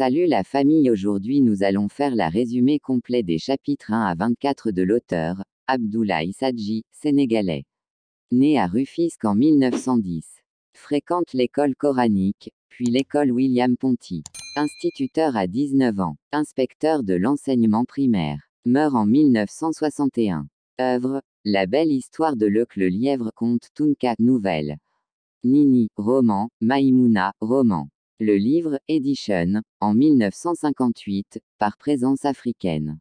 Salut la famille, aujourd'hui nous allons faire la résumé complet des chapitres 1 à 24 de l'auteur, Abdoulaye Sadji, sénégalais. Né à Rufisque en 1910. Fréquente l'école coranique, puis l'école William Ponty. Instituteur à 19 ans. Inspecteur de l'enseignement primaire. Meurt en 1961. Œuvre, La belle histoire de Leuc le lièvre, conte Tunka, nouvelle. Nini, roman, Maïmouna, roman. Le livre, Edition, en 1958, par Présence africaine.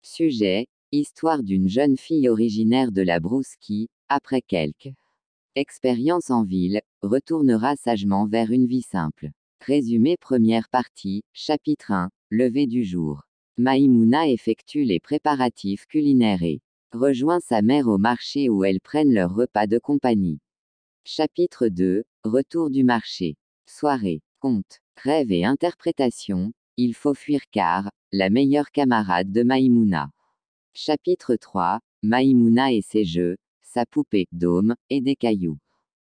Sujet, histoire d'une jeune fille originaire de la Brouski, après quelques expériences en ville, retournera sagement vers une vie simple. Résumé première partie, chapitre 1, lever du jour. Maïmouna effectue les préparatifs culinaires et rejoint sa mère au marché où elles prennent leur repas de compagnie. Chapitre 2, retour du marché. Soirée, conte, rêve et interprétation, il faut fuir car, la meilleure camarade de Maïmouna. Chapitre 3, Maïmouna et ses jeux, sa poupée, dôme, et des cailloux.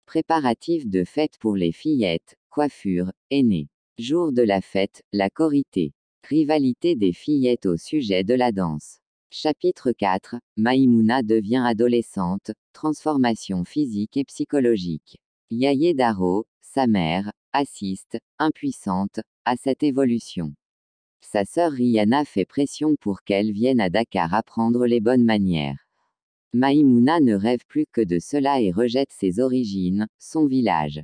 Préparatifs de fête pour les fillettes, coiffure, aînée. Jour de la fête, la corité. Rivalité des fillettes au sujet de la danse. Chapitre 4, Maïmouna devient adolescente, transformation physique et psychologique. Yayé Daro, sa mère, assiste, impuissante, à cette évolution. Sa sœur Rihanna fait pression pour qu'elle vienne à Dakar apprendre les bonnes manières. Maïmouna ne rêve plus que de cela et rejette ses origines, son village.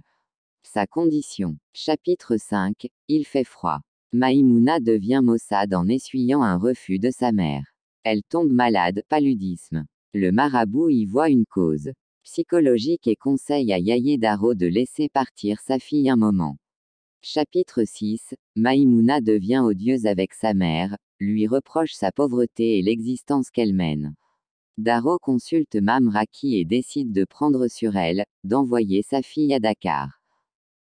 Sa condition. Chapitre 5, il fait froid. Maïmouna devient maussade en essuyant un refus de sa mère. Elle tombe malade, paludisme. Le marabout y voit une cause psychologique et conseille à Yayé Daro de laisser partir sa fille un moment. Chapitre 6, Maïmouna devient odieuse avec sa mère, lui reproche sa pauvreté et l'existence qu'elle mène. Daro consulte Mam Raki et décide de prendre sur elle, d'envoyer sa fille à Dakar.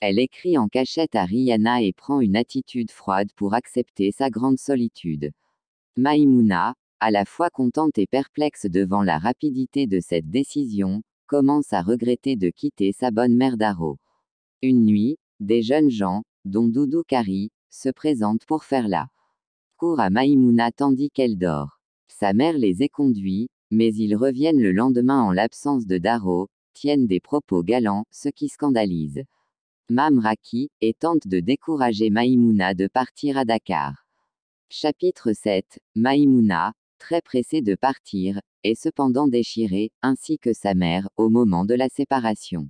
Elle écrit en cachette à Rihanna et prend une attitude froide pour accepter sa grande solitude. Maïmouna, à la fois contente et perplexe devant la rapidité de cette décision, commence à regretter de quitter sa bonne mère Daro. Une nuit, des jeunes gens, dont Doudou Kari, se présentent pour faire la cour à Maïmouna tandis qu'elle dort. Sa mère les éconduit, mais ils reviennent le lendemain en l'absence de Daro, tiennent des propos galants, ce qui scandalise Mam Raki, et tente de décourager Maïmouna de partir à Dakar. Chapitre 7, Maïmouna, très pressée de partir, est cependant déchirée, ainsi que sa mère, au moment de la séparation.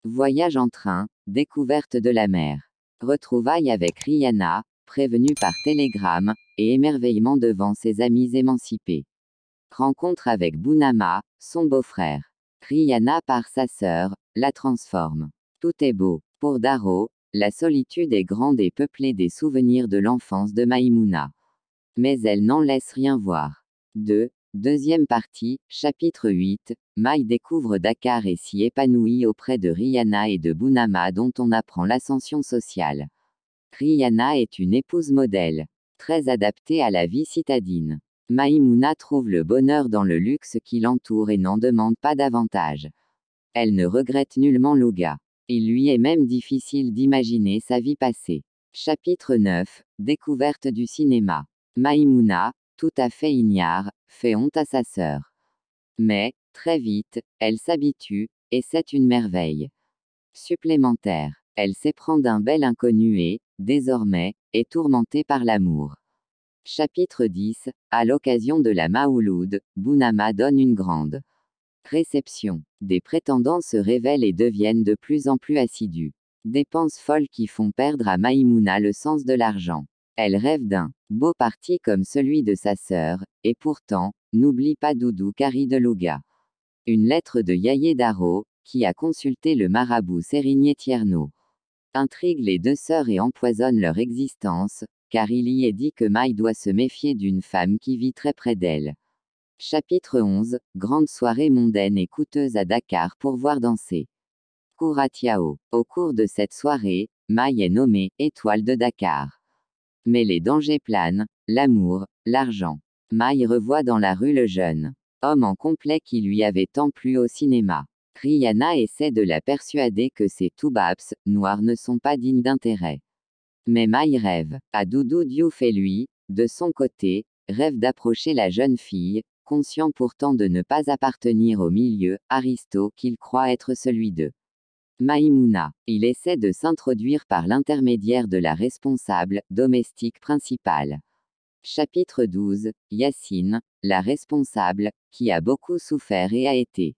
Voyage en train, découverte de la mer. Retrouvailles avec Rihanna, prévenue par télégramme, et émerveillement devant ses amis émancipés. Rencontre avec Bounama, son beau-frère. Rihanna par sa sœur, la transforme. Tout est beau. Pour Daro, la solitude est grande et peuplée des souvenirs de l'enfance de Maïmouna. Mais elle n'en laisse rien voir. Deuxième partie, chapitre 8, Maï découvre Dakar et s'y épanouit auprès de Rihanna et de Bounama dont on apprend l'ascension sociale. Rihanna est une épouse modèle, très adaptée à la vie citadine. Maïmouna trouve le bonheur dans le luxe qui l'entoure et n'en demande pas davantage. Elle ne regrette nullement Louga. Il lui est même difficile d'imaginer sa vie passée. Chapitre 9, découverte du cinéma. Maïmouna, tout à fait ignare, fait honte à sa sœur. Mais, très vite, elle s'habitue, et c'est une merveille supplémentaire. Elle s'éprend d'un bel inconnu et, désormais, est tourmentée par l'amour. Chapitre 10, à l'occasion de la Maouloud, Bounama donne une grande réception. Des prétendants se révèlent et deviennent de plus en plus assidus. Dépenses folles qui font perdre à Maïmouna le sens de l'argent. Elle rêve d'un beau parti comme celui de sa sœur, et pourtant, n'oublie pas Doudou Kari de Louga. Une lettre de Yayé Daro, qui a consulté le marabout Sérigné Tierno. Intrigue les deux sœurs et empoisonne leur existence, car il y est dit que Maï doit se méfier d'une femme qui vit très près d'elle. Chapitre 11, grande soirée mondaine et coûteuse à Dakar pour voir danser Kouratiao. Au cours de cette soirée, Maï est nommée étoile de Dakar. Mais les dangers planent, l'amour, l'argent. Maï revoit dans la rue le jeune homme en complet qui lui avait tant plu au cinéma. Rihanna essaie de la persuader que ces toubabs noirs ne sont pas dignes d'intérêt. Mais Maï rêve. À Doudou Diouf et lui, de son côté, rêve d'approcher la jeune fille, conscient pourtant de ne pas appartenir au milieu aristo qu'il croit être celui de Maïmouna. Il essaie de s'introduire par l'intermédiaire de la responsable domestique principale. Chapitre 12. Yacine, la responsable, qui a beaucoup souffert et a été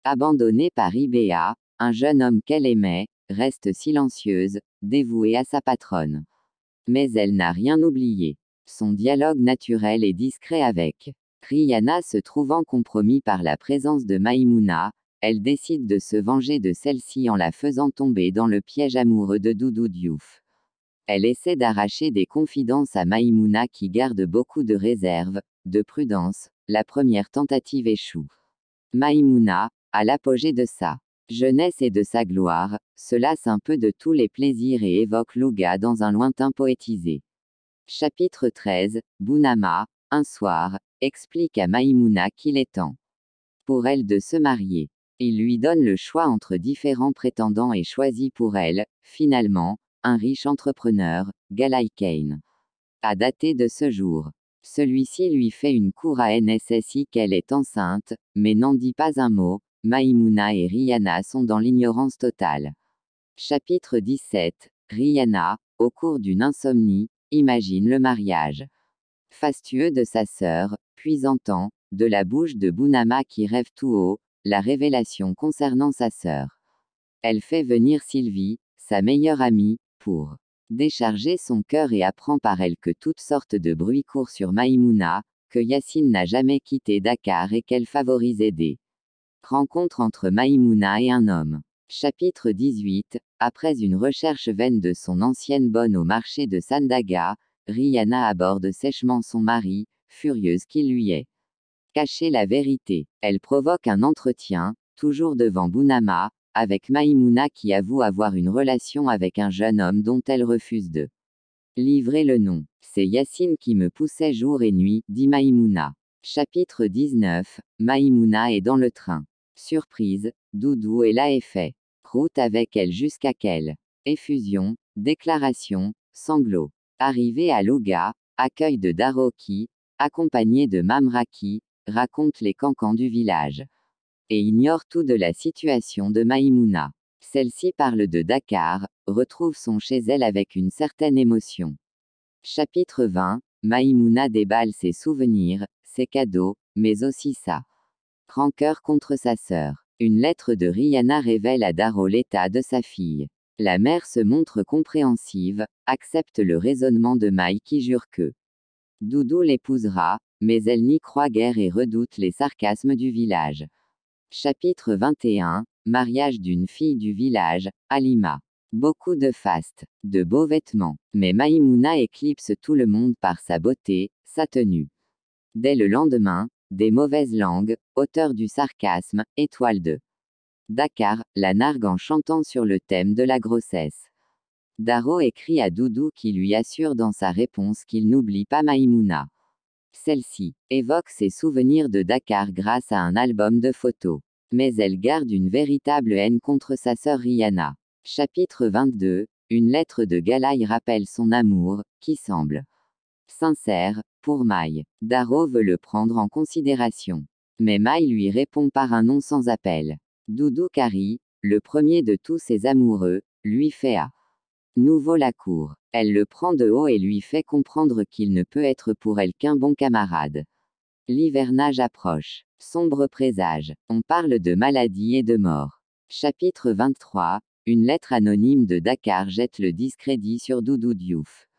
abandonnée par Ibéa, un jeune homme qu'elle aimait, reste silencieuse, dévouée à sa patronne. Mais elle n'a rien oublié. Son dialogue naturel et discret avec Rihanna se trouvant compromis par la présence de Maïmouna, elle décide de se venger de celle-ci en la faisant tomber dans le piège amoureux de Doudou Diouf. Elle essaie d'arracher des confidences à Maïmouna qui garde beaucoup de réserve, de prudence. La première tentative échoue. Maïmouna, à l'apogée de sa jeunesse et de sa gloire, se lasse un peu de tous les plaisirs et évoque Louga dans un lointain poétisé. Chapitre 13. Bounama, un soir, explique à Maïmouna qu'il est temps pour elle de se marier. Il lui donne le choix entre différents prétendants et choisit pour elle, finalement, un riche entrepreneur, Galay Kane. À dater de ce jour, celui-ci lui fait une cour à NSSI qu'elle est enceinte, mais n'en dit pas un mot. Maïmouna et Rihanna sont dans l'ignorance totale. Chapitre 17. Rihanna, au cours d'une insomnie, imagine le mariage fastueux de sa sœur, puis entend, de la bouche de Bounama qui rêve tout haut, la révélation concernant sa sœur. Elle fait venir Sylvie, sa meilleure amie, pour décharger son cœur et apprend par elle que toutes sortes de bruits courent sur Maïmouna, que Yacine n'a jamais quitté Dakar et qu'elle favorisait des rencontres entre Maïmouna et un homme. Chapitre 18. Après une recherche vaine de son ancienne bonne au marché de Sandaga, Rihanna aborde sèchement son mari, furieuse qu'il lui ait caché la vérité. Elle provoque un entretien, toujours devant Bounama, avec Maïmouna qui avoue avoir une relation avec un jeune homme dont elle refuse de livrer le nom. C'est Yacine qui me poussait jour et nuit, dit Maïmouna. Chapitre 19. Maïmouna est dans le train. Surprise, Doudou est là et fait route avec elle jusqu'à quelle effusion, déclaration, sanglots. Arrivé à Louga, accueil de Daroki, accompagné de Mamraki, raconte les cancans du village. Et ignore tout de la situation de Maïmouna. Celle-ci parle de Dakar, retrouve son chez elle avec une certaine émotion. Chapitre 20. Maïmouna déballe ses souvenirs, ses cadeaux, mais aussi sa rancœur contre sa sœur. Une lettre de Rihanna révèle à Daro l'état de sa fille. La mère se montre compréhensive, accepte le raisonnement de Maï qui jure que Doudou l'épousera, mais elle n'y croit guère et redoute les sarcasmes du village. Chapitre 21. Mariage d'une fille du village, Halima. Beaucoup de faste, de beaux vêtements, mais Maïmouna éclipse tout le monde par sa beauté, sa tenue. Dès le lendemain, des mauvaises langues, auteurs du sarcasme, étoile de Dakar, la nargue en chantant sur le thème de la grossesse. Daro écrit à Doudou qui lui assure dans sa réponse qu'il n'oublie pas Maïmouna. Celle-ci évoque ses souvenirs de Dakar grâce à un album de photos. Mais elle garde une véritable haine contre sa sœur Rihanna. Chapitre 22. Une lettre de Galay rappelle son amour, qui semble sincère, pour Maï. Daro veut le prendre en considération. Mais Maï lui répond par un non sans appel. Doudou Kari, le premier de tous ses amoureux, lui fait à nouveau la cour. Elle le prend de haut et lui fait comprendre qu'il ne peut être pour elle qu'un bon camarade. L'hivernage approche. Sombre présage. On parle de maladie et de mort. Chapitre 23. Une lettre anonyme de Dakar jette le discrédit sur Doudou Diouf.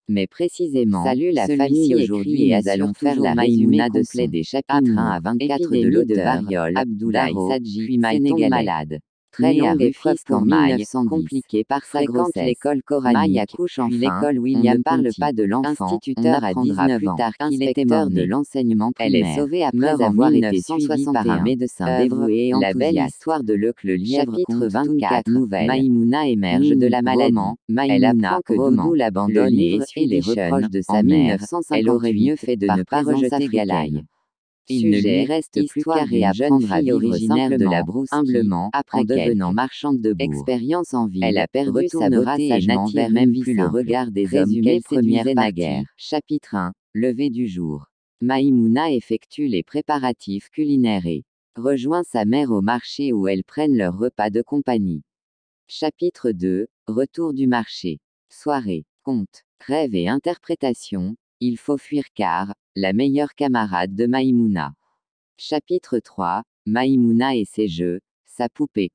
Mais précisément, salut la famille aujourd'hui et nous allons faire la Maïmouna de son des chapitres 1 à 24 de l'auteur Abdoulaye Sadji, puis Maï malade. Très longue épreuve pour Maï, compliquée par sa grossesse. L'école coranique, accouche enfin, puis l'école William ne parle pas de l'enfant, instituteur à 19 ans, qu'il était mort de l'enseignement primaire. Elle est sauvée après avoir été suivie par un médecin dévoué et enthousiaste. La belle histoire de Luc le lièvre. Chapitre 24. Nouvelle. Maïmouna émerge de la maladie. Elle apprend que Doudou l'abandonne et essuie les reproches de sa mère. Elle aurait mieux fait de ne pas rejeter Galay. Il ne lui reste plus qu'à réapprendre à vivre originaire de la brousse humblement, en devenant marchande de bourg. Expérience en ville, elle a perdu sa beauté et n'attire même plus le regard des hommes qu'elle séduisait naguère. Chapitre 1. Lever du jour. Maïmouna effectue les préparatifs culinaires et rejoint sa mère au marché où elles prennent leur repas de compagnie. Chapitre 2. Retour du marché. Soirée. Conte, rêve et interprétation. Il faut fuir car, la meilleure camarade de Maïmouna. Chapitre 3. Maïmouna et ses jeux, sa poupée.